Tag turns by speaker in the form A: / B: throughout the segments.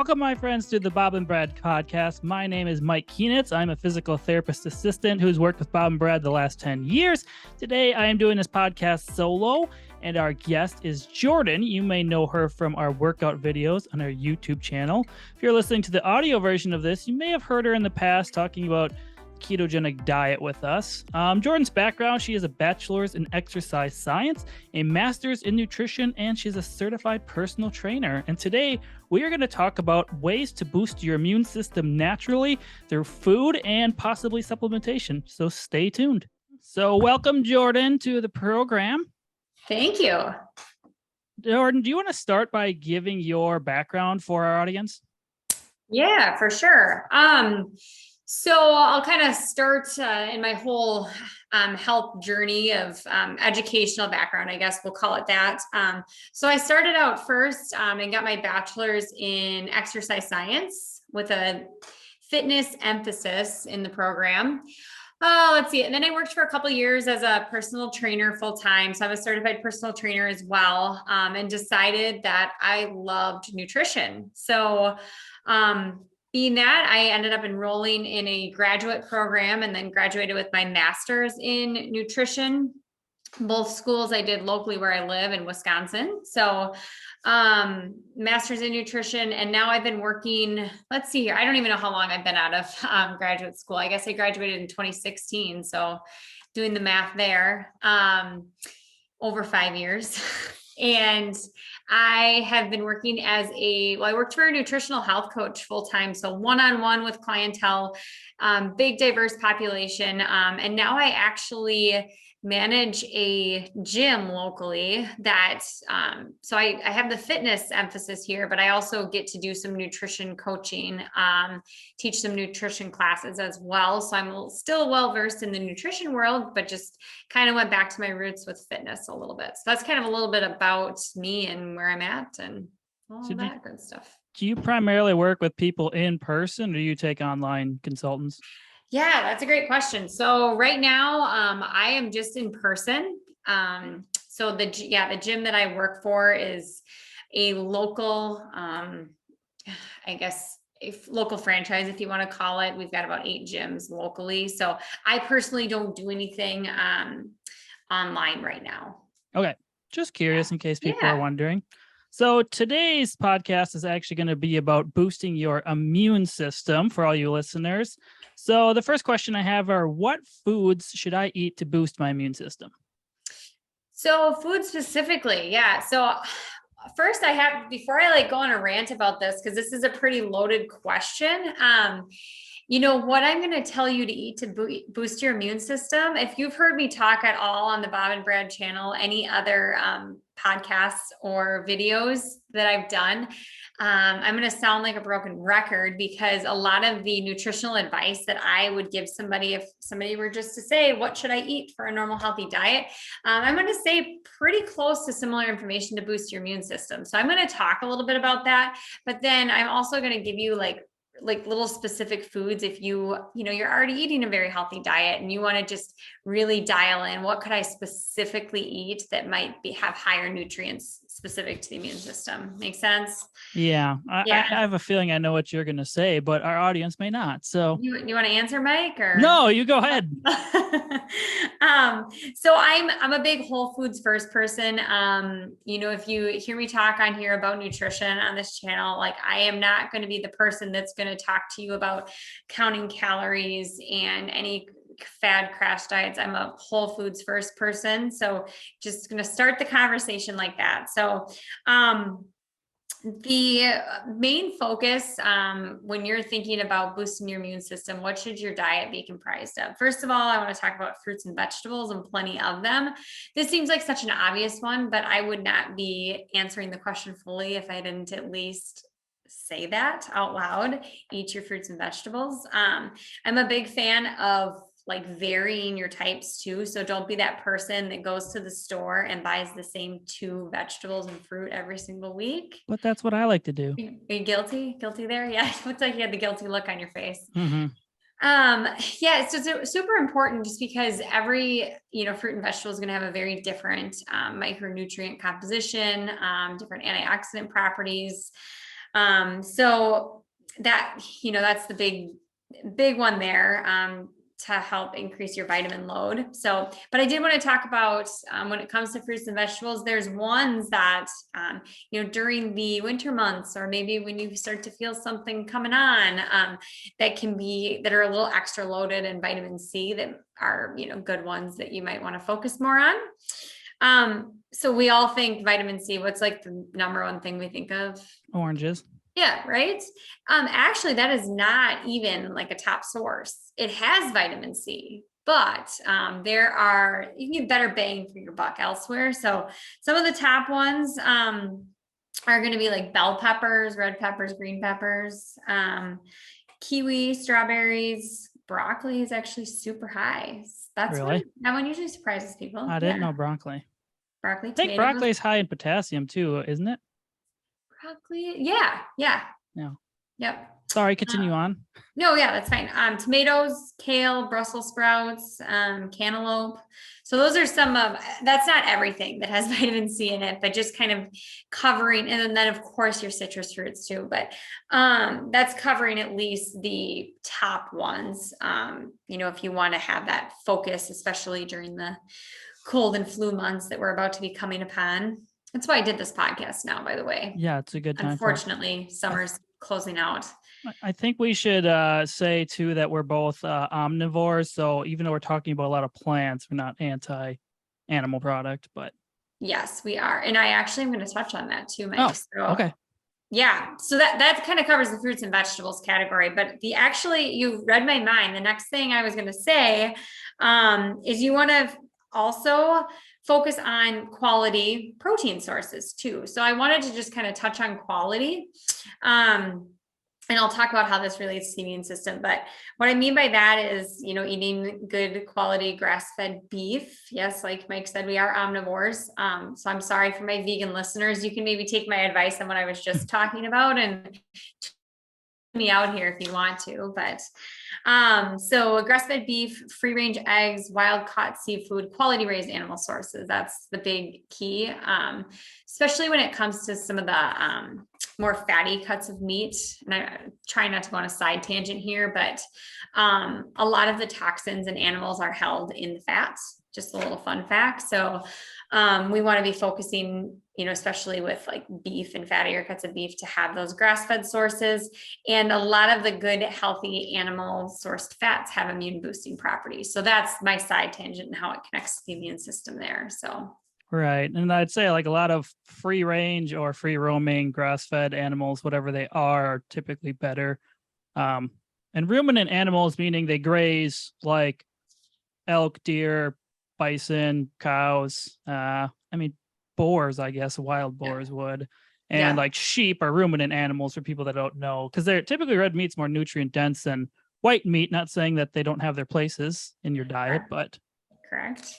A: Welcome, my friends, to the Bob and Brad podcast. My name is Mike Keenitz. I'm a physical therapist assistant who's worked with Bob and Brad the last 10 years. Today, I am doing this podcast solo, and our guest is Jordan. You may know her from our workout videos on our YouTube channel. If you're listening to the audio version of this, you may have heard her in the past talking about ketogenic diet with us. Jordan's background, she has a bachelor's in exercise science, a master's in nutrition, and she's a certified personal trainer. And today we are going to talk about ways to boost your immune system naturally through food and possibly supplementation. So stay tuned. So welcome, Jordan, to the program.
B: Thank you.
A: Jordan, do you want to start by giving your background for our audience?
B: Yeah, for sure. So I'll kind of start in my whole health journey of educational background, I guess we'll call it that. So I started out first and got my bachelor's in exercise science with a fitness emphasis in the program. Let's see. And then I worked for a couple of years as a personal trainer full-time. So I'm a certified personal trainer as well, and decided that I loved nutrition. So, being that, I ended up enrolling in a graduate program and then graduated with my master's in nutrition. Both schools I did locally where I live in Wisconsin. So master's in nutrition. And now I've been working, let's see here. I don't even know how long I've been out of graduate school. I guess I graduated in 2016. So doing the math there, over 5 years. And I have been working as I worked for a nutritional health coach full-time. So one-on-one with clientele, big diverse population. And now I actually manage a gym locally that, so I have the fitness emphasis here, but I also get to do some nutrition coaching, teach some nutrition classes as well. So I'm still well-versed in the nutrition world, but just kind of went back to my roots with fitness a little bit. So that's kind of a little bit about me and where I'm at and all that good stuff.
A: Do you primarily work with people in person, or do you take online consultants?
B: Yeah, that's a great question. So right now, I am just in person. So the gym that I work for is a local, I guess, a local franchise, if you want to call it. We've got about 8 gyms locally. So I personally don't do anything online right now.
A: Okay. Just curious in case people are wondering. So today's podcast is actually going to be about boosting your immune system for all you listeners. So the first question I have are, what foods should I eat to boost my immune system?
B: So food specifically, yeah. So first before I go on a rant about this, because this is a pretty loaded question. What I'm going to tell you to eat to boost your immune system. If you've heard me talk at all on the Bob and Brad channel, any other podcasts or videos that I've done, I'm going to sound like a broken record, because a lot of the nutritional advice that I would give somebody, if somebody were just to say, what should I eat for a normal healthy diet? I'm going to say pretty close to similar information to boost your immune system. So I'm going to talk a little bit about that, but then I'm also going to give you like little specific foods. If you're already eating a very healthy diet and you want to just really dial in, what could I specifically eat that might have higher nutrients specific to the immune system? Make sense?
A: Yeah. I have a feeling I know what you're going to say, but our audience may not. So
B: you want to answer, Mike, or
A: no, you go ahead.
B: So I'm a big whole foods first person. If you hear me talk on here about nutrition on this channel, I am not going to be the person that's going to talk to you about counting calories and any fad crash diets. I'm a whole foods first person. So just going to start the conversation like that. So, the main focus when you're thinking about boosting your immune system, what should your diet be comprised of? First of all, I want to talk about fruits and vegetables, and plenty of them. This seems like such an obvious one, but I would not be answering the question fully if I didn't at least say that out loud. Eat your fruits and vegetables. I'm a big fan of varying your types too. So don't be that person that goes to the store and buys the same 2 vegetables and fruit every single week.
A: But that's what I like to do.
B: Are you guilty there? Yeah. It looks like you had the guilty look on your face.
A: Mm-hmm.
B: It's super important, just because every, fruit and vegetable is going to have a very different micronutrient composition, different antioxidant properties. So that, that's the big one there. To help increase your vitamin load. So, but I did want to talk about when it comes to fruits and vegetables, there's ones that, during the winter months, or maybe when you start to feel something coming on, that are a little extra loaded in vitamin C that are, good ones that you might want to focus more on. So we all think vitamin C, what's like the number one thing we think of?
A: Oranges.
B: Yeah, right. Actually, that is not even like a top source. It has vitamin C, but you can get better bang for your buck elsewhere. So some of the top ones are going to be like bell peppers, red peppers, green peppers, kiwi, strawberries, broccoli is actually super high. That's
A: really?
B: That one usually surprises people.
A: I didn't know broccoli.
B: Broccoli,
A: I think broccoli is high in potassium too, isn't it?
B: Broccoli, yeah.
A: No.
B: Yep.
A: Sorry, continue on.
B: No, yeah, that's fine. Tomatoes, kale, Brussels sprouts, cantaloupe. So those are that's not everything that has vitamin C in it, but just kind of covering, and then of course your citrus fruits too, but that's covering at least the top ones. If you want to have that focus, especially during the cold and flu months that we're about to be coming upon. That's why I did this podcast now, by the way.
A: Yeah, it's a good time.
B: Unfortunately, summer's closing out.
A: I think we should say too that we're both omnivores. So even though we're talking about a lot of plants, we're not anti-animal product, but
B: yes, we are. And I actually am going to touch on that too, Mike.
A: Okay.
B: Yeah. So that kind of covers the fruits and vegetables category, but you read my mind. The next thing I was going to say is you want to also focus on quality protein sources too. So I wanted to just kind of touch on quality. And I'll talk about how this relates to the immune system. But what I mean by that is, eating good quality grass-fed beef. Yes, like Mike said, we are omnivores. So I'm sorry for my vegan listeners. You can maybe take my advice on what I was just talking about and me out here if you want to, but so grass-fed beef, free-range eggs, wild-caught seafood, quality-raised animal sources. That's the big key, especially when it comes to some of the more fatty cuts of meat. And I try not to go on a side tangent here, but a lot of the toxins in animals are held in the fats. Just a little fun fact. So we want to be focusing, especially with like beef and fattier cuts of beef, to have those grass-fed sources. And a lot of the good, healthy animal sourced fats have immune boosting properties. So that's my side tangent and how it connects to the immune system there. So.
A: Right. And I'd say like a lot of free range or free roaming grass-fed animals, whatever they are typically better. And ruminant animals, meaning they graze like elk, deer, bison, cows, boars, I guess wild boars would. And like sheep are ruminant animals for people that don't know, because they're typically red meat's more nutrient dense than white meat. Not saying that they don't have their places in your diet, but
B: correct.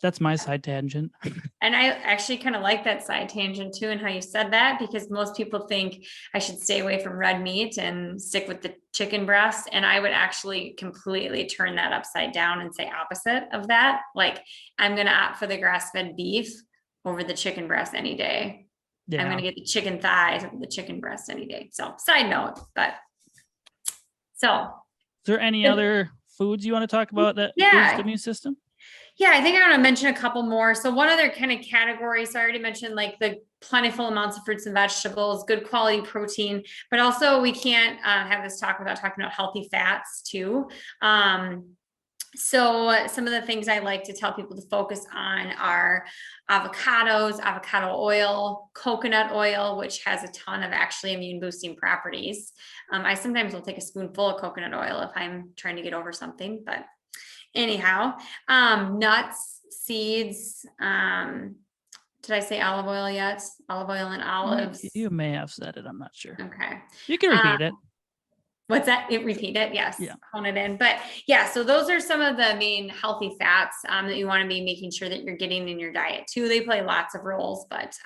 A: That's my side tangent.
B: And I actually kind of like that side tangent too, and how you said that, because most people think I should stay away from red meat and stick with the chicken breast. And I would actually completely turn that upside down and say opposite of that. Like, I'm going to opt for the grass-fed beef over the chicken breast any day. Yeah. I'm going to get the chicken thighs over the chicken breast any day. So side note, but so.
A: Is there any other foods you want to talk about that boost the immune system?
B: Yeah, I think I want to mention a couple more. So one other kind of category, so I already mentioned like the plentiful amounts of fruits and vegetables, good quality protein, but also we can't have this talk without talking about healthy fats too. So some of the things I like to tell people to focus on are avocados, avocado oil, coconut oil, which has a ton of actually immune boosting properties. I sometimes will take a spoonful of coconut oil if I'm trying to get over something, but anyhow, nuts, seeds, did I say olive oil yet? Olive oil and olives.
A: You may have said it. I'm not sure.
B: Okay.
A: You can repeat it.
B: What's that? Repeat it. Yes.
A: Yeah.
B: Hone it in. But yeah, so those are some of the main healthy fats that you want to be making sure that you're getting in your diet too. They play lots of roles, but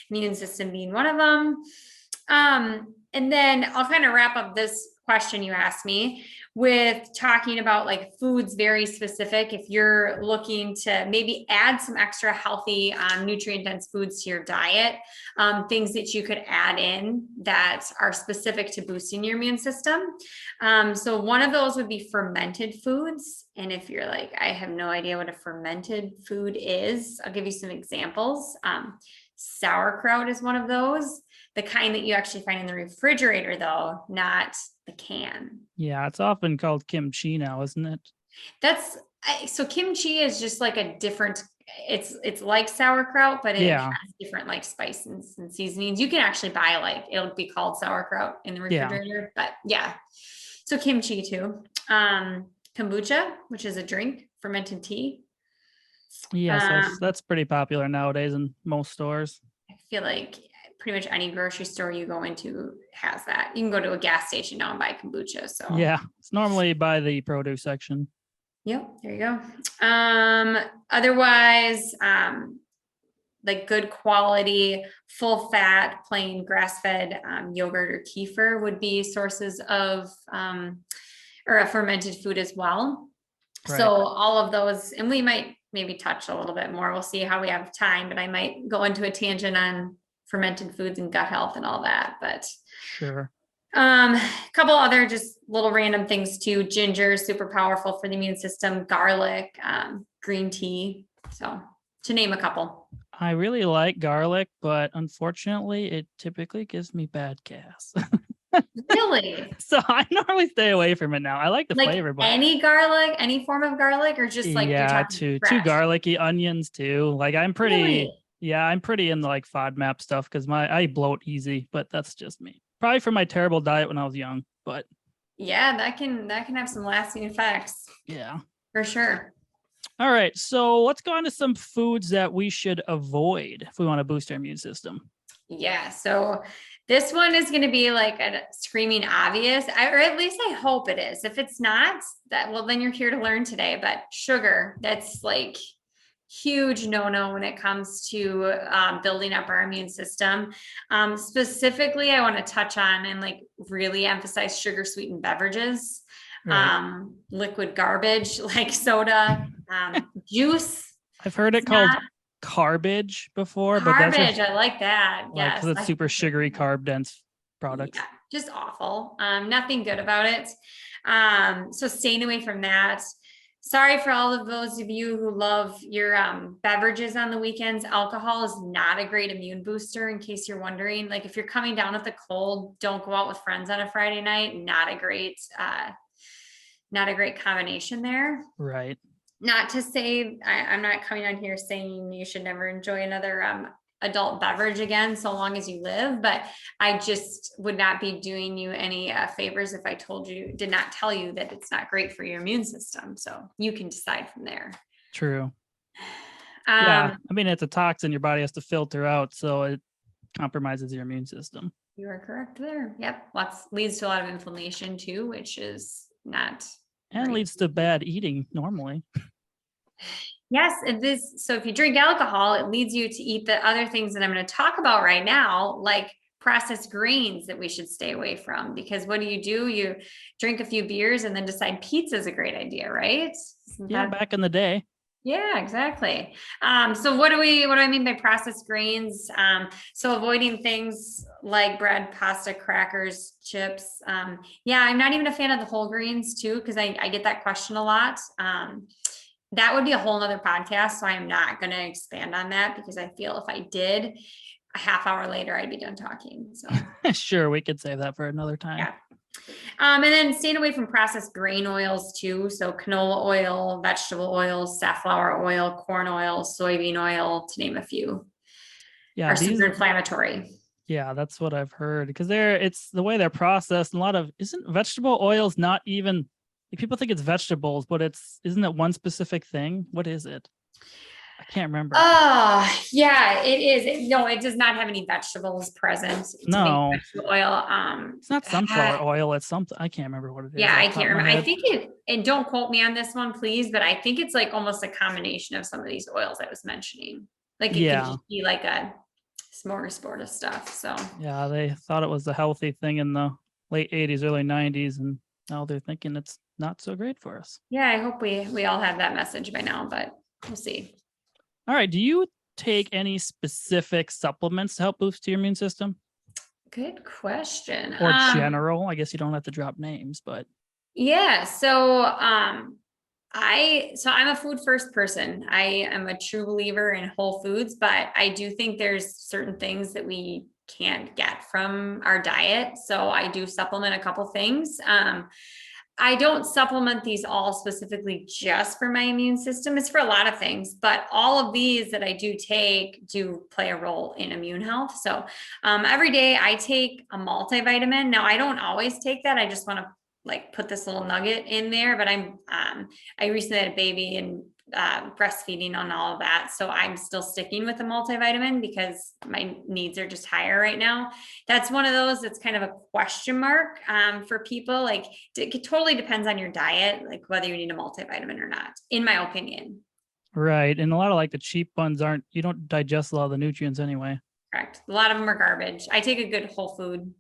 B: immune system being one of them. And then I'll kind of wrap up this question you asked me with talking about like foods very specific. If you're looking to maybe add some extra healthy, nutrient dense foods to your diet, things that you could add in that are specific to boosting your immune system. So one of those would be fermented foods. And if you're like, I have no idea what a fermented food is, I'll give you some examples. Sauerkraut is one of those. The kind that you actually find in the refrigerator, though, not the can.
A: Yeah, it's often called kimchi now, isn't it?
B: So kimchi is just like a different, it's like sauerkraut, but it has different like spices and seasonings. You can actually buy like, it'll be called sauerkraut in the refrigerator, but yeah. So kimchi too. Kombucha, which is a drink, fermented tea.
A: Yes, that's pretty popular nowadays in most stores.
B: I feel like pretty much any grocery store you go into has that. You can go to a gas station now and buy kombucha. So
A: yeah, it's normally by the produce section.
B: Yep, there you go. Otherwise, like good quality, full fat, plain grass-fed yogurt or kefir would be sources of or a fermented food as well. Right. So all of those, and we might maybe touch a little bit more. We'll see how we have time, but I might go into a tangent on fermented foods and gut health and all that, but
A: sure.
B: A couple other just little random things too. Ginger is super powerful for the immune system, garlic, green tea. So to name a couple.
A: I really like garlic, but unfortunately it typically gives me bad gas.
B: Really?
A: So I normally stay away from it now. I like the flavor, but
B: any garlic, any form of garlic, or just like
A: too garlicky, onions too. Like I'm pretty I'm pretty in the like FODMAP stuff because I bloat easy, but that's just me. Probably from my terrible diet when I was young, but
B: yeah, that can have some lasting effects.
A: Yeah,
B: for sure.
A: All right, so let's go on to some foods that we should avoid if we want to boost our immune system.
B: Yeah, so this one is going to be like a screaming obvious, or at least I hope it is. If it's not, then you're here to learn today. But sugar, that's like huge no-no when it comes to building up our immune system. Specifically, I want to touch on and like really emphasize sugar sweetened beverages, right. Liquid garbage like soda, juice.
A: I've heard it called garbage before, but
B: that's I like that.
A: Yes, because it's super sugary, carb dense products.
B: Yeah, just awful. Nothing good about it. So staying away from that. Sorry for all of those of you who love your beverages on the weekends. Alcohol is not a great immune booster, in case you're wondering. Like if you're coming down with a cold, don't go out with friends on a Friday night. Not a great combination there.
A: Right.
B: Not to say I'm not coming on here saying you should never enjoy another adult beverage again, so long as you live, but I just would not be doing you any favors if I did not tell you that it's not great for your immune system. So you can decide from there.
A: True. Yeah, I mean, it's a toxin your body has to filter out, so it compromises your immune system.
B: You are correct there. Yep. Leads to a lot of inflammation too, which is not.
A: And leads to bad eating normally.
B: Yes, so if you drink alcohol, it leads you to eat the other things that I'm going to talk about right now, like processed grains that we should stay away from. Because what do? You drink a few beers and then decide pizza is a great idea, right?
A: Back in the day.
B: Yeah, exactly. So what do I mean by processed grains? So avoiding things like bread, pasta, crackers, chips. I'm not even a fan of the whole grains too, because I get that question a lot. That would be a whole nother podcast. So I'm not going to expand on that because I feel if I did, a half hour later, I'd be done talking. So
A: sure, we could save that for another time.
B: Yeah. And then staying away from processed grain oils too. So canola oil, vegetable oils, safflower oil, corn oil, soybean oil, to name a few.
A: Yeah,
B: are super inflammatory.
A: Yeah, that's what I've heard because it's the way they're processed. Isn't vegetable oils not even like people think it's vegetables, but isn't it one specific thing? What is it? I can't remember.
B: Oh, yeah, it is. No, it does not have any vegetables present.
A: No.
B: Vegetable oil.
A: It's not sunflower oil. It's something. I can't remember what it is.
B: Yeah, I can't remember. I think and don't quote me on this one, please, but I think it's like almost a combination of some of these oils I was mentioning. Like it could just be like a smorgasbord of stuff. So
A: yeah, they thought it was the healthy thing in the late 80s, early 90s, and now they're thinking it's not so great for us.
B: Yeah, I hope we all have that message by now, but we'll see.
A: All right. Do you take any specific supplements to help boost your immune system?
B: Good question.
A: Or general? I guess you don't have to drop names, but
B: yeah. So I'm a food first person. I am a true believer in whole foods, but I do think there's certain things that we can't get from our diet. So I do supplement a couple things. I don't supplement these all specifically just for my immune system. It's for a lot of things, but all of these that I do take do play a role in immune health. So every day I take a multivitamin. Now I don't always take that. I just want to like put this little nugget in there, but I recently had a baby and breastfeeding on all of that. So I'm still sticking with the multivitamin because my needs are just higher right now. That's one of those that's kind of a question mark for people. Like it totally depends on your diet, like whether you need a multivitamin or not, in my opinion.
A: right. And a lot of like the cheap ones you don't digest a lot of the nutrients anyway.
B: Correct. A lot of them are garbage. I take a good whole food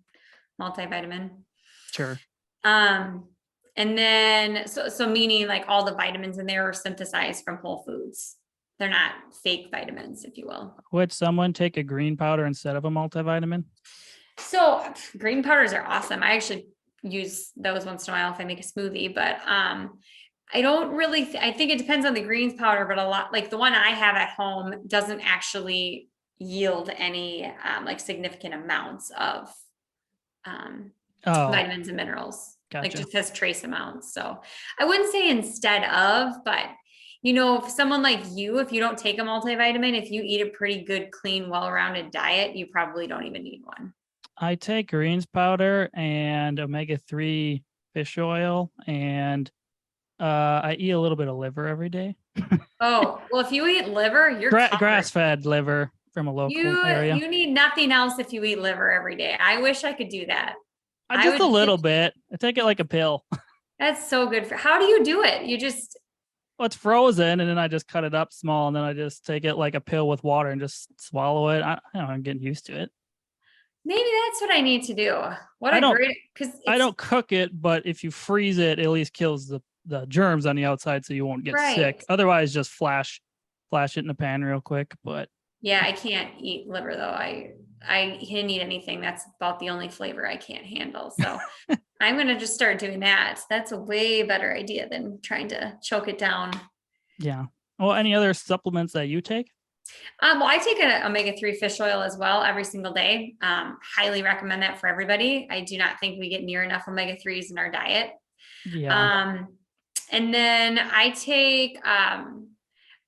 B: multivitamin.
A: Sure.
B: And then, so meaning like all the vitamins in there are synthesized from whole foods. They're not fake vitamins, if you will.
A: Would someone take a green powder instead of a multivitamin?
B: So green powders are awesome. I actually use those once in a while if I make a smoothie, but I don't really, I think it depends on the greens powder, but a lot, like the one I have at home doesn't actually yield any like significant amounts of vitamins and minerals.
A: Gotcha.
B: Like just has trace amounts. So I wouldn't say instead of, but you know, if someone like you, if you don't take a multivitamin, if you eat a pretty good, clean, well-rounded diet, you probably don't even need one.
A: I take greens powder and omega-3 fish oil, and I eat a little bit of liver every day.
B: Oh, well, if you eat liver, you're
A: grass-fed liver from a local area.
B: You need nothing else if you eat liver every day. I wish I could do that.
A: Just a little bit. I take it like a pill.
B: That's so good. How do you do it? You just...
A: Well, it's frozen, and then I just cut it up small, and then I just take it like a pill with water and just swallow it. I don't know, I'm getting used to it.
B: Maybe that's what I need to do.
A: I don't cook it, but if you freeze it, it at least kills the germs on the outside, so you won't get sick. Otherwise, just flash it in the pan real quick. But
B: yeah, I can't eat liver though. I can't eat anything. That's about the only flavor I can't handle. So I'm going to just start doing that. That's a way better idea than trying to choke it down.
A: Yeah. Well, any other supplements that you take?
B: Well, I take an omega-3 fish oil as well every single day. Highly recommend that for everybody. I do not think we get near enough omega-3s in our diet.
A: Yeah.
B: And then I take a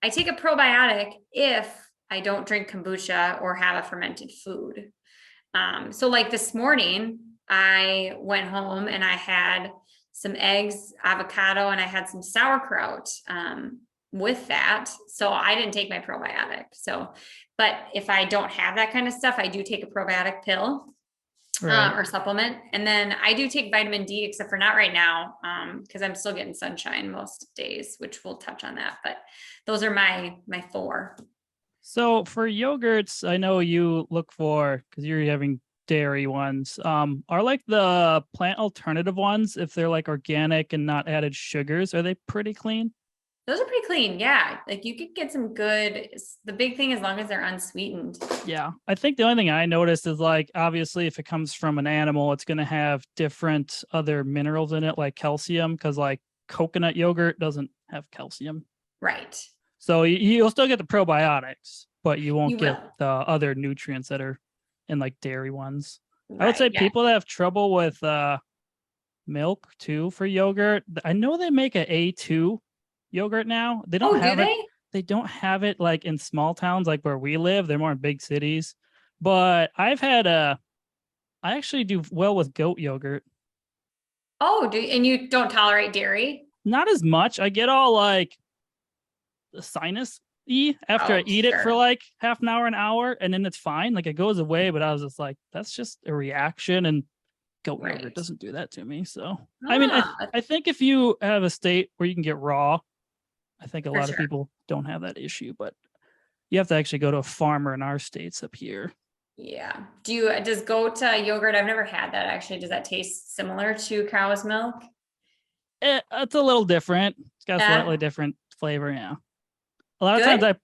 B: probiotic if I don't drink kombucha or have a fermented food. So like this morning, I went home and I had some eggs, avocado, and I had some sauerkraut with that. So I didn't take my probiotic. So, but if I don't have that kind of stuff, I do take a probiotic pill or supplement. And then I do take vitamin D, except for not right now, because I'm still getting sunshine most days, which we'll touch on that. But those are my 4.
A: So for yogurts, I know you look for, because you're having dairy ones, are like the plant alternative ones, if they're like organic and not added sugars, are they pretty clean?
B: Those are pretty clean. Yeah. Like you could get some good, the big thing, as long as they're unsweetened.
A: Yeah. I think the only thing I noticed is like, obviously if it comes from an animal, it's going to have different other minerals in it, like calcium, because like coconut yogurt doesn't have calcium.
B: Right.
A: So you'll still get the probiotics, but you won't get the other nutrients that are in like dairy ones. Right, I would say people that have trouble with milk too for yogurt, I know they make an A2 yogurt now. They don't have it. They don't have it like in small towns like where we live. They're more in big cities. But I actually do well with goat yogurt.
B: Oh, and you don't tolerate dairy?
A: Not as much. I get all like the sinus-y after I eat it for like half an hour, and then it's fine. Like it goes away, but I was just like, that's just a reaction, and goat yogurt doesn't do that to me. So I mean, I think if you have a state where you can get raw, I think a lot of people don't have that issue, but you have to actually go to a farmer in our states up here.
B: Yeah. Does goat yogurt? I've never had that actually. Does that taste similar to cow's milk?
A: It's a little different. It's got a
B: Yeah.
A: slightly different flavor. Yeah. A lot of times
B: Good.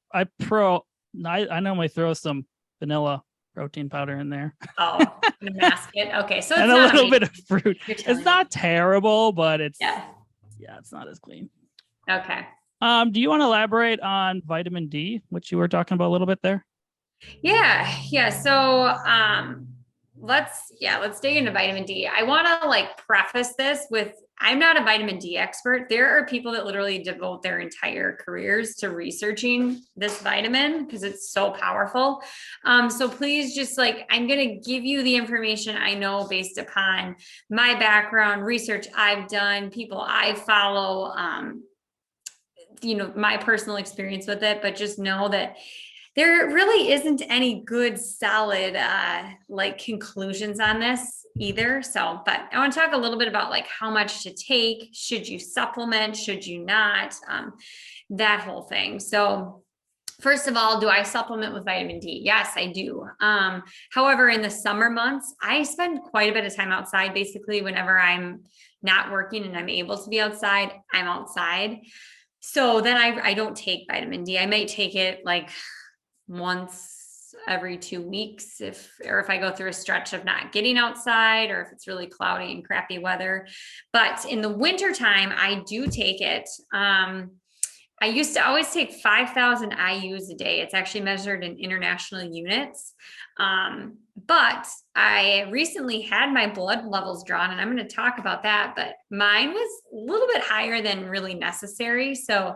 A: I normally throw some vanilla protein powder in there
B: Oh, the mask it. Okay. So
A: and
B: it's
A: a
B: not
A: little
B: amazing.
A: bit of fruit.
B: You're
A: It's
B: telling me.
A: not terrible, but
B: Yeah.
A: it's not as clean.
B: Okay.
A: Do you want to elaborate on vitamin D, which you were talking about a little bit there?
B: Yeah. So let's dig into vitamin D. I want to like preface this with I'm not a vitamin D expert. There are people that literally devote their entire careers to researching this vitamin because it's so powerful. So please just like I'm gonna give you the information I know based upon my background, research I've done, people I follow, my personal experience with it, but just know that there really isn't any good solid like conclusions on this either. So, but I want to talk a little bit about like how much to take, should you supplement, should you not, that whole thing. So first of all, do I supplement with vitamin D? Yes, I do. However, in the summer months, I spend quite a bit of time outside. Basically, whenever I'm not working and I'm able to be outside, I'm outside. So then I don't take vitamin D. I may take it like once every 2 weeks if I go through a stretch of not getting outside or if it's really cloudy and crappy weather. But in the wintertime, I do take it. I used to always take 5,000 IUs a day. It's actually measured in international units. But I recently had my blood levels drawn, and I'm going to talk about that. But mine was a little bit higher than really necessary. So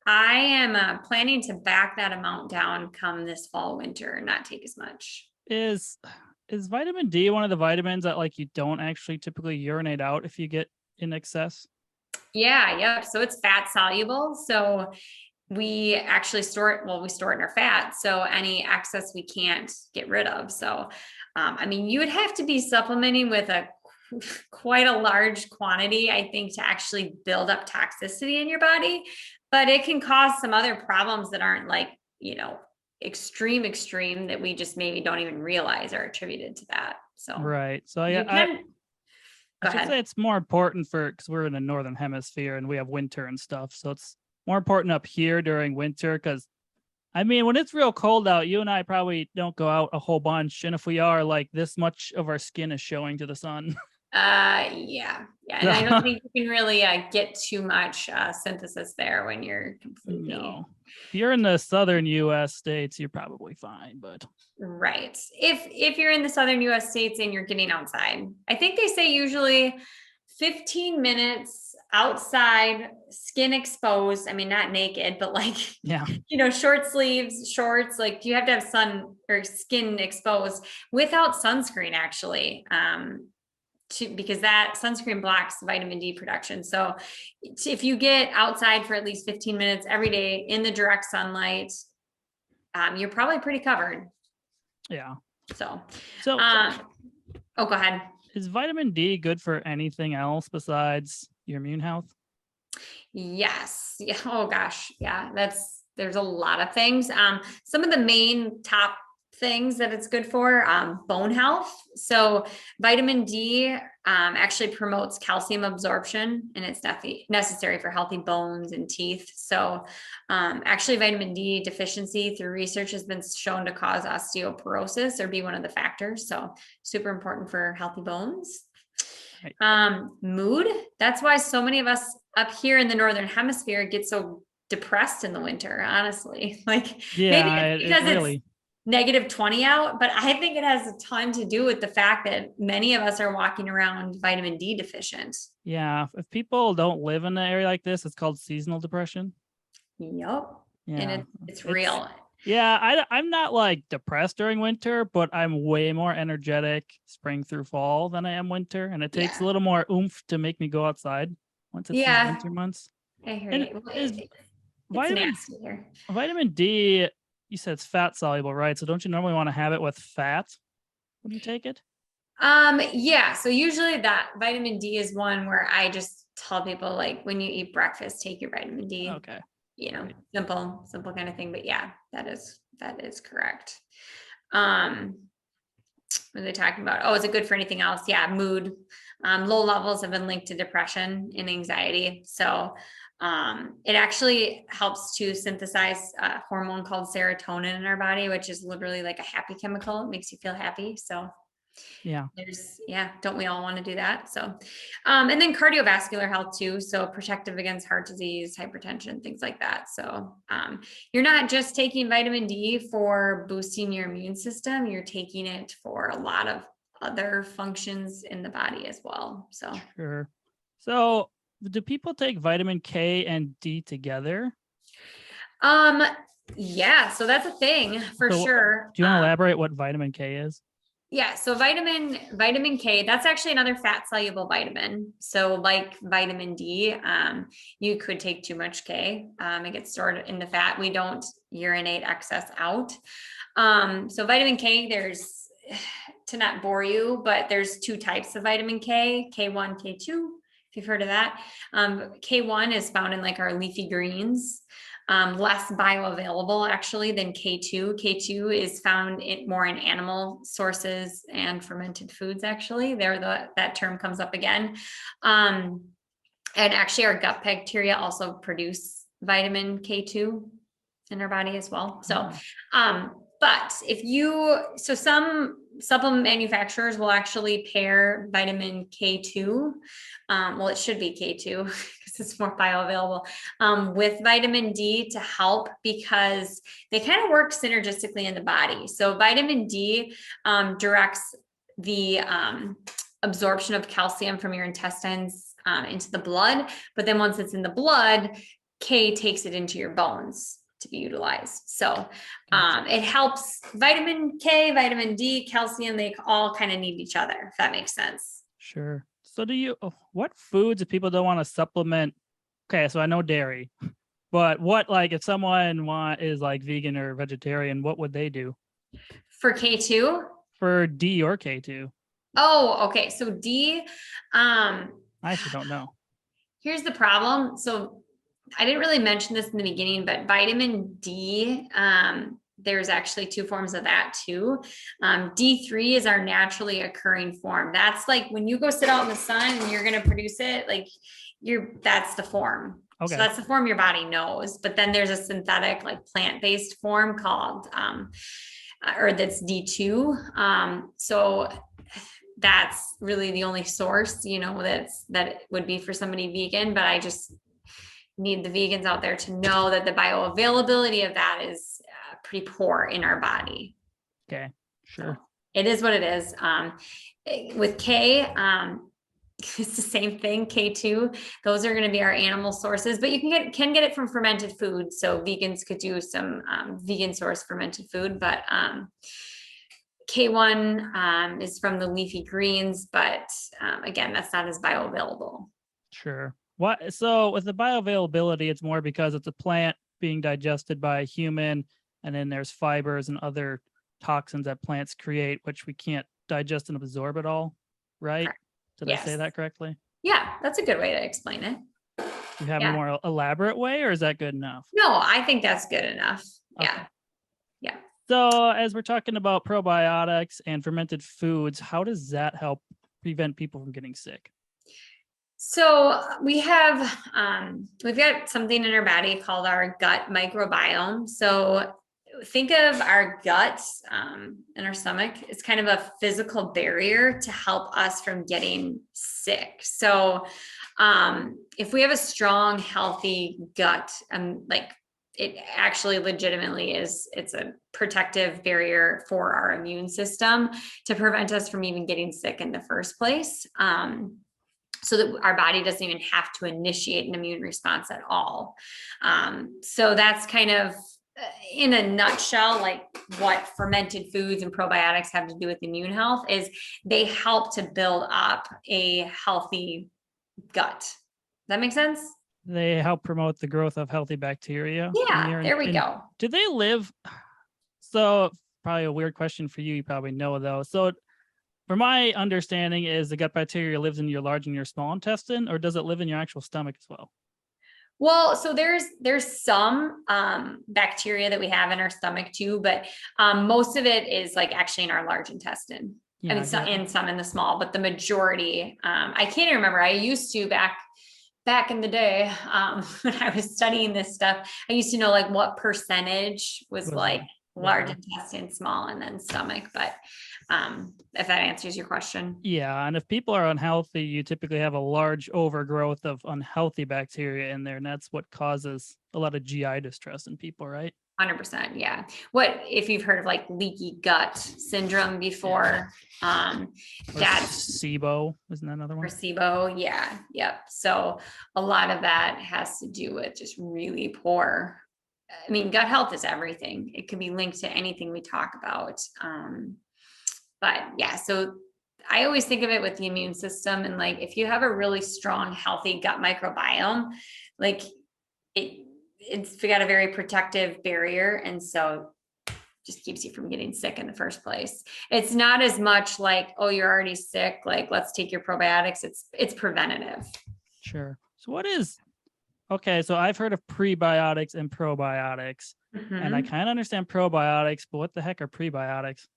B: I am planning to back that amount down come this fall, winter, and not take as much.
A: Is vitamin D one of the vitamins that like you don't actually typically urinate out if you get in excess?
B: Yeah, yep. So it's fat soluble. So we actually store it, well, we store it in our fat. So any excess we can't get rid of. So, I mean, you would have to be supplementing with quite a large quantity, I think, to actually build up toxicity in your body, but it can cause some other problems that aren't like, extreme that we just maybe don't even realize are attributed to that. So
A: Right. So
B: you
A: I
B: can
A: I
B: go
A: should
B: ahead.
A: say it's more important because we're in the northern hemisphere and we have winter and stuff. So it's more important up here during winter because I mean, when it's real cold out, you and I probably don't go out a whole bunch. And if we are, like this much of our skin is showing to the sun.
B: Yeah. And I don't think you can really get too much synthesis there when you're completely
A: No. If you're in the southern US states, you're probably fine, but
B: right. If you're in the southern US states and you're getting outside, I think they say usually 15 minutes outside, skin exposed. I mean, not naked, but like,
A: yeah.
B: short sleeves, shorts, like you have to have sun or skin exposed without sunscreen actually. Because that sunscreen blocks vitamin D production. So if you get outside for at least 15 minutes every day in the direct sunlight, you're probably pretty covered.
A: Yeah.
B: So,
A: So
B: go ahead.
A: is vitamin D good for anything else besides your immune health?
B: Yes. Yeah. Oh gosh. Yeah. There's a lot of things. Some of the main top things that it's good for, bone health. So vitamin D actually promotes calcium absorption, and it's necessary for healthy bones and teeth. So actually vitamin D deficiency through research has been shown to cause osteoporosis or be one of the factors. So super important for healthy bones.
A: Right.
B: Mood. That's why so many of us up here in the northern hemisphere get so depressed in the winter, honestly. Like maybe
A: Yeah,
B: it's
A: it
B: because it's
A: really.
B: -20 out, but I think it has a ton to do with the fact that many of us are walking around vitamin D deficient.
A: Yeah, if people don't live in an area like this, it's called seasonal depression.
B: Yep. And
A: Yeah,
B: it's
A: it's
B: real.
A: yeah. I'm not like depressed during winter, but I'm way more energetic spring through fall than I am winter, and it takes a
B: Yeah.
A: little more oomph to make me go outside once it's these
B: Yeah.
A: winter months.
B: I hear
A: And
B: you. Well,
A: is
B: it's
A: vitamin
B: nasty here.
A: vitamin D? You said it's fat soluble, right? So don't you normally want to have it with fat when you take it?
B: Yeah. So usually that vitamin D is one where I just tell people like when you eat breakfast, take your vitamin D,
A: Okay. Right.
B: simple kind of thing. But yeah, that is correct. Um, what are they talking about? Oh, is it good for anything else? Yeah, mood. Low levels have been linked to depression and anxiety. So it actually helps to synthesize a hormone called serotonin in our body, which is literally like a happy chemical. It makes you feel happy. So
A: Yeah.
B: don't we all want to do that? So, and then cardiovascular health too. So protective against heart disease, hypertension, things like that. So, you're not just taking vitamin D for boosting your immune system, you're taking it for a lot of other functions in the body as well. So,
A: Sure. So do people take vitamin K and D together?
B: yeah, so that's a thing for
A: So
B: sure.
A: do you want to elaborate what vitamin K is?
B: Yeah, so vitamin K, that's actually another fat soluble vitamin. So like vitamin D, you could take too much K. It gets stored in the fat. We don't urinate excess out. So vitamin K, there's, to not bore you, but there's two types of vitamin K, K1, K2, if you've heard of that. K1 is found in like our leafy greens. Less bioavailable actually than K2. K2 is found more in animal sources and fermented foods. Actually, that term comes up again. And actually, our gut bacteria also produce vitamin K2 in our body as well. So, but some supplement manufacturers will actually pair vitamin K2. Well, it should be K2 because it's more bioavailable, with vitamin D to help because they kind of work synergistically in the body. So vitamin D directs the absorption of calcium from your intestines into the blood. But then once it's in the blood, K takes it into your bones to be utilized. So it helps vitamin K, vitamin D, calcium, they all kind of need each other, if that makes sense.
A: Sure. So what foods if people don't want to supplement? Okay, so I know dairy, but what, like if someone is like vegan or vegetarian, what would they do?
B: For K2?
A: For D or K2?
B: Oh, okay. So D,
A: I actually don't know.
B: Here's the problem. So I didn't really mention this in the beginning, but vitamin D, there's actually two forms of that too. D3 is our naturally occurring form. That's like when you go sit out in the sun and you're going to produce it, like that's the form. Okay. So that's the form your body knows. But then there's a synthetic, like plant-based form called, or that's D2. So that's really the only source, that would be for somebody vegan, but I just need the vegans out there to know that the bioavailability of that is pretty poor in our body.
A: Okay, sure.
B: So it is what it is. With K, it's the same thing. K2, those are going to be our animal sources, but you can get it from fermented food. So vegans could do some vegan source fermented food, but K1 is from the leafy greens, but again, that's not as bioavailable.
A: Sure. So with the bioavailability, it's more because it's a plant being digested by a human, and then there's fibers and other toxins that plants create, which we can't digest and absorb at all, right? Correct. Did I say that correctly?
B: Yeah, that's a good way to explain it.
A: Do you have a more elaborate way, or is that good enough?
B: No, I think that's good enough. Okay. Yeah.
A: So as we're talking about probiotics and fermented foods, how does that help prevent people from getting sick?
B: So we've got something in our body called our gut microbiome. So think of our gut and our stomach. It's kind of a physical barrier to help us from getting sick. So if we have a strong, healthy gut, like it actually legitimately it's a protective barrier for our immune system to prevent us from even getting sick in the first place. So that our body doesn't even have to initiate an immune response at all. So that's kind of, in a nutshell, like what fermented foods and probiotics have to do with immune health is they help to build up a healthy gut. Does that make sense?
A: They help promote the growth of healthy bacteria.
B: Yeah, there we go.
A: Do they live? So probably a weird question for you. You probably know though. So from my understanding is the gut bacteria lives in your large and your small intestine, or does it live in your actual stomach as well?
B: Well, so there's some bacteria that we have in our stomach too, but most of it is like actually in our large intestine. I
A: Yeah,
B: mean, some in the small, but the majority, I can't even remember. I used to back in the day, when I was studying this stuff, I used to know like what percentage was like large intestine, small, and then stomach. But if that answers your question.
A: Yeah, and if people are unhealthy, you typically have a large overgrowth of unhealthy bacteria in there, and that's what causes a lot of GI distress in people, right?
B: 100%. Yeah. What if you've heard of like leaky gut syndrome before? That's
A: SIBO, isn't that another one?
B: or SIBO. Yeah. Yep. So a lot of that has to do with just really poor. I mean, gut health is everything. It can be linked to anything we talk about. But yeah, so I always think of it with the immune system, and like if you have a really strong, healthy gut microbiome, like it's got a very protective barrier, and so just keeps you from getting sick in the first place. It's not as much like, oh, you're already sick, like let's take your probiotics. It's preventative.
A: Sure. So okay, so I've heard of prebiotics and probiotics, and I kind of understand probiotics, but what the heck are prebiotics?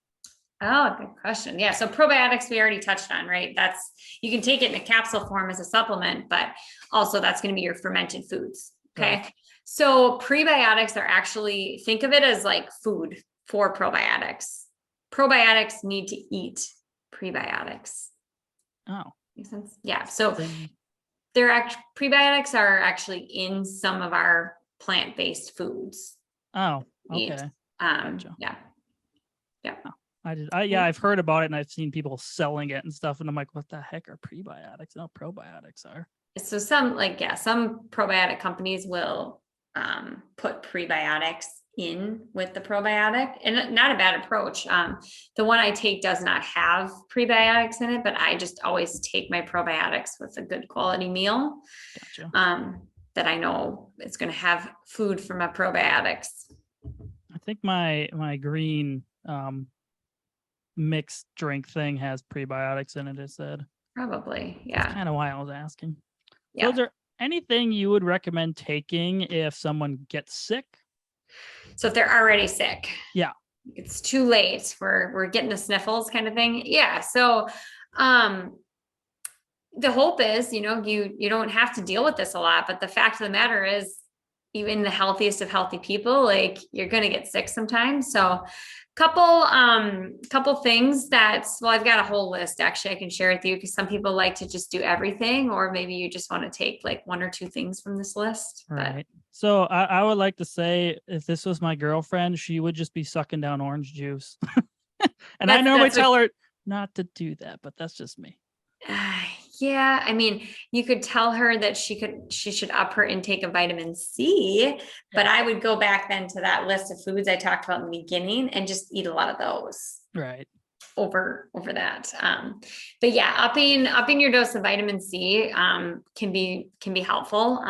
B: Oh, good question. Yeah. So probiotics we already touched on, right? You can take it in a capsule form as a supplement, but also that's going to be your fermented foods. Okay. Right. So prebiotics are actually, think of it as like food for probiotics. Probiotics need to eat prebiotics.
A: Oh.
B: Makes sense? Yeah. So prebiotics are actually in some of our plant-based foods.
A: Oh, okay.
B: Gotcha. Yeah. Yeah.
A: Oh. I've heard about it and I've seen people selling it and stuff. And I'm like, what the heck are prebiotics? No, probiotics are.
B: So some probiotic companies will put prebiotics in with the probiotic, and not a bad approach. The one I take does not have prebiotics in it, but I just always take my probiotics with a good quality meal. Gotcha. That I know it's going to have food from my probiotics.
A: I think my green mixed drink thing has prebiotics in it, it said.
B: Probably, yeah.
A: That's kind of why I was asking. Yeah. So is there anything you would recommend taking if someone gets sick?
B: So if they're already sick.
A: Yeah.
B: It's too late. We're getting the sniffles kind of thing. Yeah. So the hope is, you don't have to deal with this a lot, but the fact of the matter is, even the healthiest of healthy people, like you're going to get sick sometimes. So couple things I've got a whole list actually I can share with you, because some people like to just do everything, or maybe you just want to take like one or two things from this list.
A: Right. So I would like to say, if this was my girlfriend, she would just be sucking down orange juice. And I normally tell her not to do that, but that's just me.
B: Yeah, I mean, you could tell her that she should up her intake of vitamin C, but I would go back then to that list of foods I talked about in the beginning and just eat a lot of those.
A: Right.
B: Over that. But yeah, upping your dose of vitamin C can be helpful.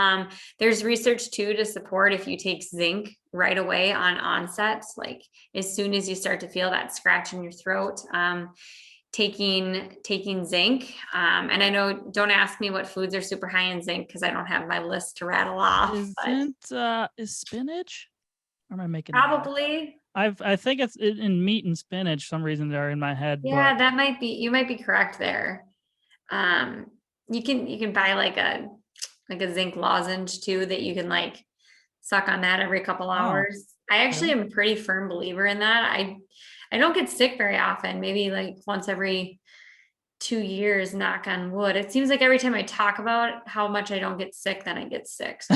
B: There's research too to support if you take zinc right away on onset, like as soon as you start to feel that scratch in your throat. Taking zinc. And I know, don't ask me what foods are super high in zinc, because I don't have my list to rattle off.
A: Is spinach? Or am I making
B: probably?
A: I think it's in meat and spinach. For some reason they're in my head.
B: Yeah, that might be. You might be correct there. You can buy like a zinc lozenge too that you can like suck on that every couple hours. I actually am a pretty firm believer in that. I don't get sick very often, maybe like once every 2 years, knock on wood. It seems like every time I talk about how much I don't get sick, then I get sick. So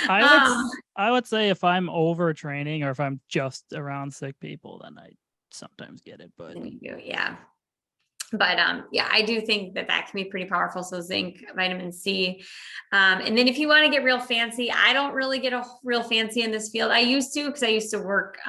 A: I would say if I'm overtraining or if I'm just around sick people, then I sometimes get it. But
B: yeah. But yeah, I do think that can be pretty powerful. So zinc, vitamin C. And then if you want to get real fancy, I don't really get real fancy in this field. I used to, because I used to work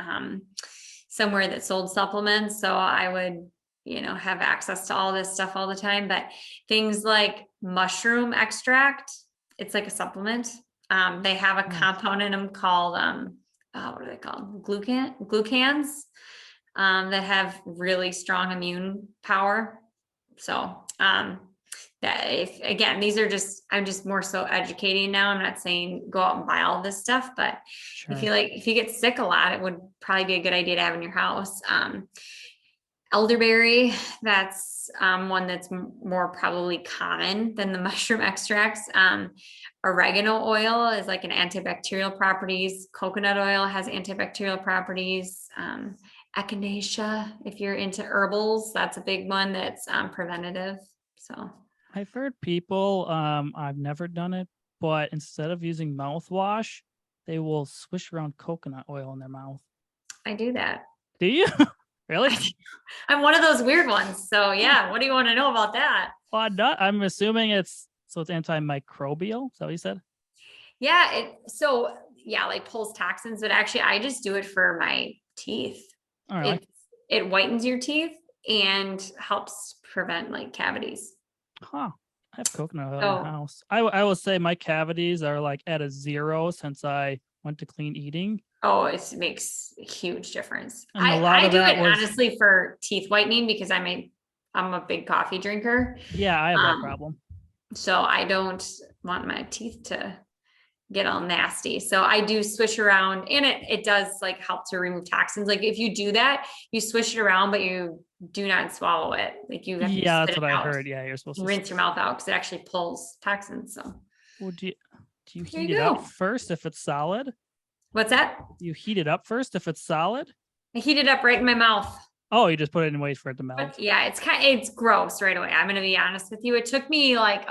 B: somewhere that sold supplements. So I would, have access to all this stuff all the time. But things like mushroom extract, it's like a supplement. They have a compound in them called, what are they called? Glucans. That have really strong immune power. So that if, again, I'm just more so educating now. I'm not saying go out and buy all this stuff, but
A: Sure.
B: if you get sick a lot, it would probably be a good idea to have in your house. Elderberry, that's one that's more probably common than the mushroom extracts. Oregano oil is like an antibacterial properties. Coconut oil has antibacterial properties. Echinacea, if you're into herbals, that's a big one that's preventative. So
A: I've heard people, I've never done it, but instead of using mouthwash, they will swish around coconut oil in their mouth.
B: I do that.
A: Do you? Really?
B: I'm one of those weird ones. So yeah, what do you want to know about that?
A: Well, I'm assuming it's antimicrobial. Is that what you said?
B: Yeah, like pulls toxins, but actually I just do it for my teeth.
A: All right.
B: It whitens your teeth and helps prevent like cavities.
A: Huh. I have coconut oil in the house. I will say my cavities are like at a 0 since I went to clean eating.
B: Oh, it makes a huge difference.
A: And I
B: do it honestly for teeth whitening because I'm a big coffee drinker.
A: Yeah, I have that problem.
B: So I don't want my teeth to get all nasty. So I do swish around, and it does like help to remove toxins. Like if you do that, you swish it around, but you do not swallow it. Like you have to
A: that's what I heard. Yeah, you're supposed to
B: rinse your mouth out because it actually pulls toxins. So
A: well, do you heat it up first if it's solid?
B: What's that?
A: You heat it up first if it's solid?
B: I heat it up right in my mouth.
A: Oh, you just put it in and wait for it to melt.
B: But yeah, it's gross right away. I'm gonna be honest with you. It took me like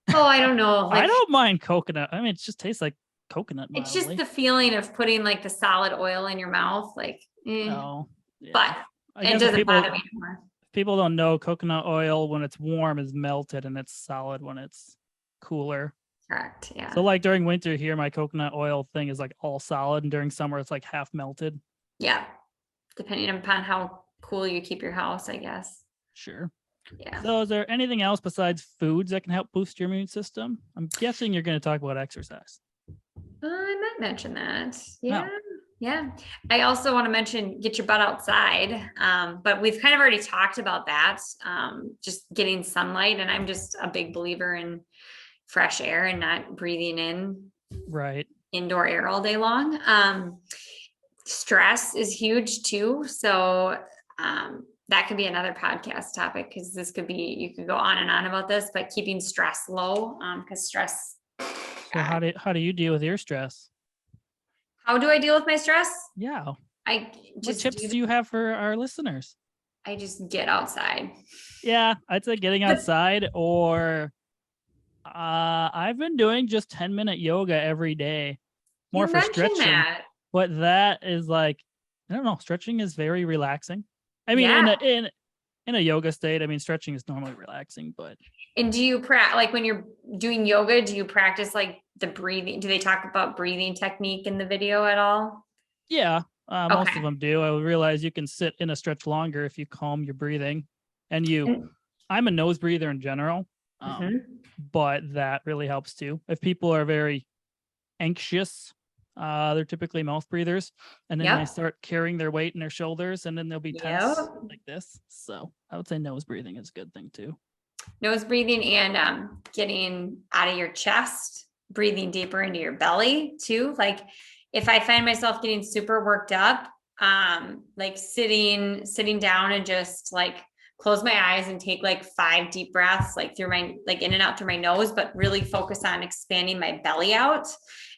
B: I don't know. Like,
A: I don't mind coconut. I mean, it just tastes like coconut. Mildly.
B: It's just the feeling of putting like the solid oil in your mouth. Like,
A: oh, yeah.
B: But it doesn't bother me anymore.
A: People don't know coconut oil when it's warm is melted and it's solid when it's cooler.
B: Correct. Yeah.
A: So like during winter here, my coconut oil thing is like all solid, and during summer it's like half melted.
B: Yeah. Depending upon how cool you keep your house, I guess.
A: Sure.
B: Yeah.
A: So is there anything else besides foods that can help boost your immune system? I'm guessing you're going to talk about exercise.
B: I might mention that. Yeah.
A: No.
B: Yeah. I also want to mention get your butt outside. But we've kind of already talked about that. Just getting sunlight. And I'm just a big believer in fresh air and not breathing in indoor air all day long. Stress is huge too. So that could be another podcast topic because you could go on and on about this, but keeping stress low because stress.
A: So how do you deal with your stress?
B: How do I deal with my stress?
A: Yeah.
B: What
A: tips do you have for our listeners?
B: I just get outside.
A: Yeah, I'd say getting outside or I've been doing just 10-minute yoga every day. More for stretching. That. But that is like, I don't know, stretching is very relaxing. I mean, in a yoga state, I mean, stretching is normally relaxing, but.
B: And do you like when you're doing yoga, do you practice like the breathing? Do they talk about breathing technique in the video at all?
A: Yeah, most of them do. I realize you can sit in a stretch longer if you calm your breathing. And I'm a nose breather in general, but that really helps too. If people are very anxious, they're typically mouth breathers, and then they start carrying their weight in their shoulders, and then they'll be tense like this. So I would say nose breathing is a good thing too.
B: Nose breathing and getting out of your chest, breathing deeper into your belly too. Like if I find myself getting super worked up, like sitting down and just like close my eyes and take like 5 deep breaths, like through like in and out through my nose, but really focus on expanding my belly out,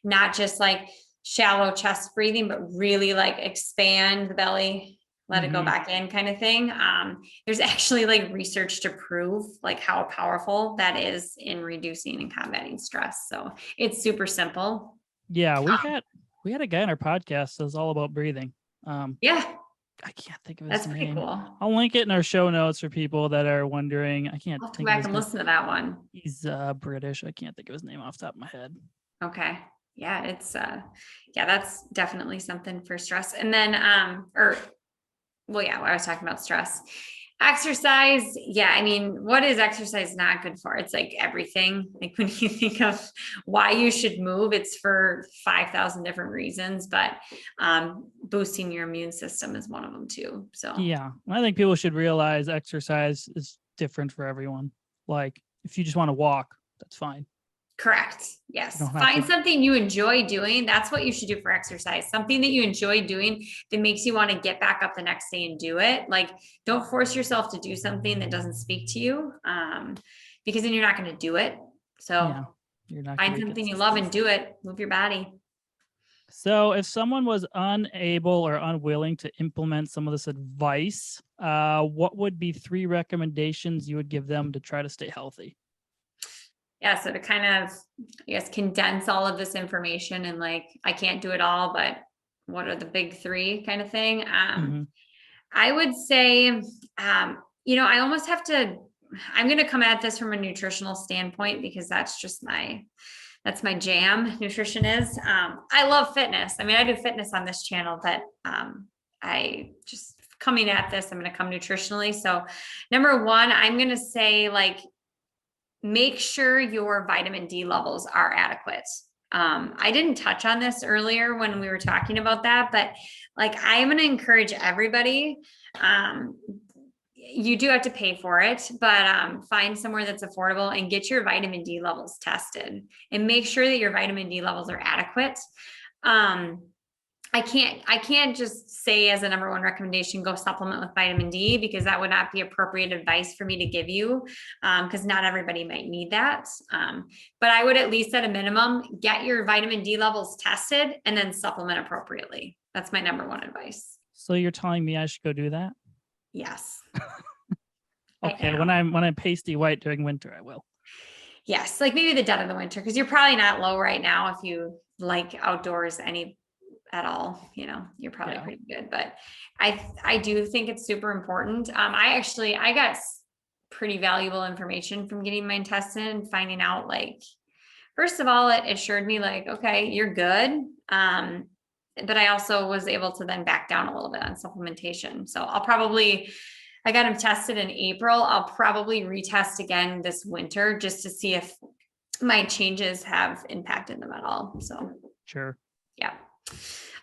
B: not just like shallow chest breathing, but really like expand the belly, let it go back in kind of thing. There's actually like research to prove like how powerful that is in reducing and combating stress. So it's super simple.
A: Yeah. We had a guy on our podcast that's all about breathing. I can't think of his name. That's pretty cool. I'll link it in our show notes for people that are wondering. I can't
B: I'll have to go back and listen to that one.
A: He's British. I can't think of his name off the top of my head.
B: Okay. Yeah, it's that's definitely something for stress. And then I was talking about stress. Exercise. Yeah. I mean, what is exercise not good for? It's like everything. Like when you think of why you should move, it's for 5,000 different reasons, but boosting your immune system is one of them too. So,
A: yeah, I think people should realize exercise is different for everyone. Like if you just want to walk, that's fine.
B: Correct. Yes.
A: You don't have
B: Find
A: to-
B: something you enjoy doing. That's what you should do for exercise. Something that you enjoy doing that makes you want to get back up the next day and do it. Like, don't force yourself to do something that doesn't speak to you, because then you're not going to do it. So
A: Yeah, you're not
B: find
A: gonna be
B: something you
A: consistent.
B: love and do it. Move your body.
A: So if someone was unable or unwilling to implement some of this advice, what would be 3 recommendations you would give them to try to stay healthy?
B: Yeah. So to kind of, I guess, condense all of this information and like, I can't do it all, but what are the big 3 kind of thing?
A: Mhm.
B: I would say, I almost have to, I'm going to come at this from a nutritional standpoint because that's my jam. Nutrition is, I love fitness. I mean, I do fitness on this channel, but, I just coming at this, I'm going to come nutritionally. So number 1, I'm going to say like, make sure your vitamin D levels are adequate. I didn't touch on this earlier when we were talking about that, but like I'm going to encourage everybody. You do have to pay for it, but find somewhere that's affordable and get your vitamin D levels tested and make sure that your vitamin D levels are adequate. I can't just say as a number 1 recommendation, go supplement with vitamin D, because that would not be appropriate advice for me to give you. Because not everybody might need that. But I would at least at a minimum, get your vitamin D levels tested and then supplement appropriately. That's my number 1 advice.
A: So you're telling me I should go do that?
B: Yes.
A: Okay, when I'm pasty white during winter, I will.
B: Yes, like maybe the dead of the winter, because you're probably not low right now if you like outdoors at all, you're probably pretty good. But I do think it's super important. I got pretty valuable information from getting mine tested and finding out, like, first of all, it assured me like, okay, you're good. But I also was able to then back down a little bit on supplementation. So I got them tested in April. I'll probably retest again this winter just to see if my changes have impacted them at all. So
A: Sure.
B: yeah.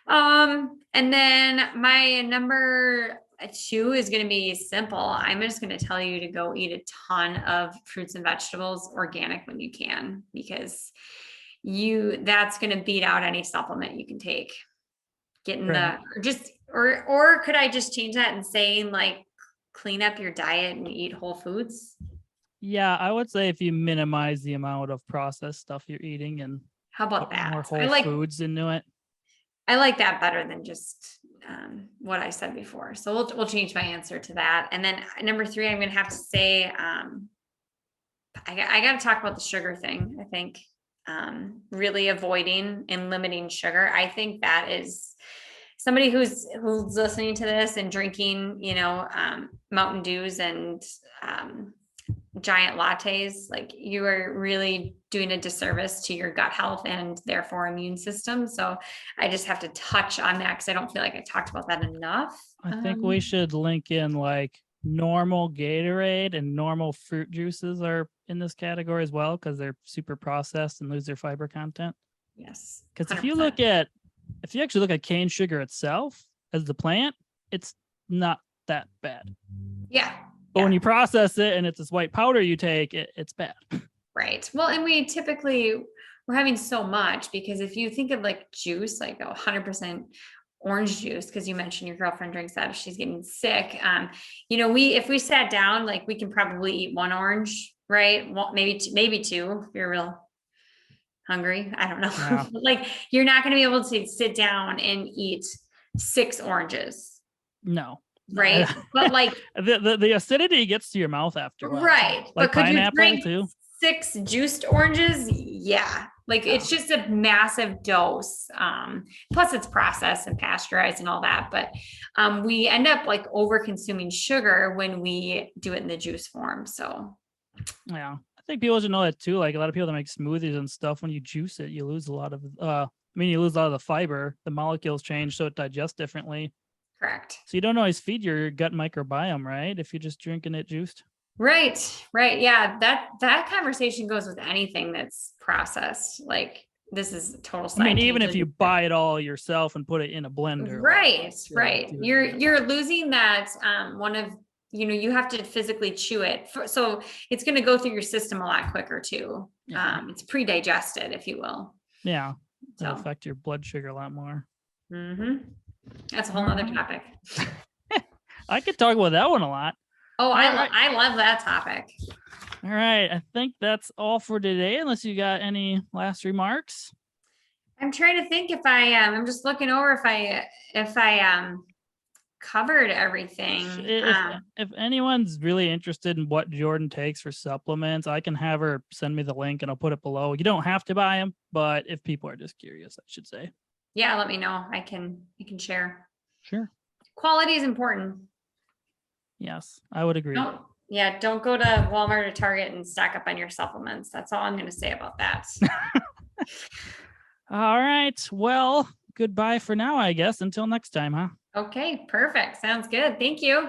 B: And then my number 2 is going to be simple. I'm just going to tell you to go eat a ton of fruits and vegetables, organic when you can, because that's going to beat out any supplement you can take. Or could I just change that and say like, clean up your diet and eat whole foods?
A: Yeah, I would say if you minimize the amount of processed stuff you're eating and
B: how about
A: put more
B: that?
A: whole foods into it.
B: I like that better than just what I said before. So we'll change my answer to that. And then number 3, I'm going to have to say, I got to talk about the sugar thing. I think really avoiding and limiting sugar. I think that is somebody who's listening to this and drinking, Mountain Dews and giant lattes, like you are really doing a disservice to your gut health and therefore immune system. So I just have to touch on that because I don't feel like I talked about that enough.
A: I think we should link in like normal Gatorade and normal fruit juices are in this category as well because they're super processed and lose their fiber content.
B: Yes.
A: Because if you actually look at cane sugar itself as the plant, it's not that bad.
B: Yeah.
A: But when you process it and it's this white powder you take, it's bad.
B: Right. Well, and we're having so much because if you think of like juice, like 100% orange juice, because you mentioned your girlfriend drinks that if she's getting sick. If we sat down, like we can probably eat 1 orange, right? Well, maybe 2 if you're real hungry. I don't know.
A: Yeah.
B: Like you're not going to be able to sit down and eat 6 oranges.
A: No.
B: Right. But like
A: the acidity gets to your mouth after a while.
B: Right.
A: Like
B: but could you
A: pineapple
B: drink
A: too?
B: 6 juiced oranges? Yeah. Like it's just a massive dose. Plus it's processed and pasteurized and all that. But we end up like over consuming sugar when we do it in the juice form. So
A: yeah. I think people should know that too. Like a lot of people that make smoothies and stuff, when you juice it, you lose a lot of you lose a lot of the fiber. The molecules change so it digests differently.
B: Correct.
A: So you don't always feed your gut microbiome, right? If you're just drinking it juiced.
B: Right. Yeah. That conversation goes with anything that's processed. Like this is a total science.
A: I mean, even if you buy it all yourself and put it in a blender.
B: Right. You're losing that one of you have to physically chew it. So it's going to go through your system a lot quicker too.
A: Yeah.
B: It's pre-digested, if you will.
A: Yeah. It'll
B: So,
A: affect your blood sugar a lot more.
B: that's a whole other topic.
A: I could talk about that one a lot.
B: Oh, I love that topic.
A: All right. I think that's all for today, unless you got any last remarks.
B: I'm trying to think if I'm just looking over if I covered everything.
A: If anyone's really interested in what Jordan takes for supplements, I can have her send me the link and I'll put it below. You don't have to buy them, but if people are just curious, I should say.
B: Yeah, let me know. I can share.
A: Sure.
B: Quality is important.
A: Yes, I would agree.
B: Don't go to Walmart or Target and stock up on your supplements. That's all I'm going to say about that.
A: All right. Well, goodbye for now, I guess. Until next time, huh?
B: Okay, perfect. Sounds good. Thank you.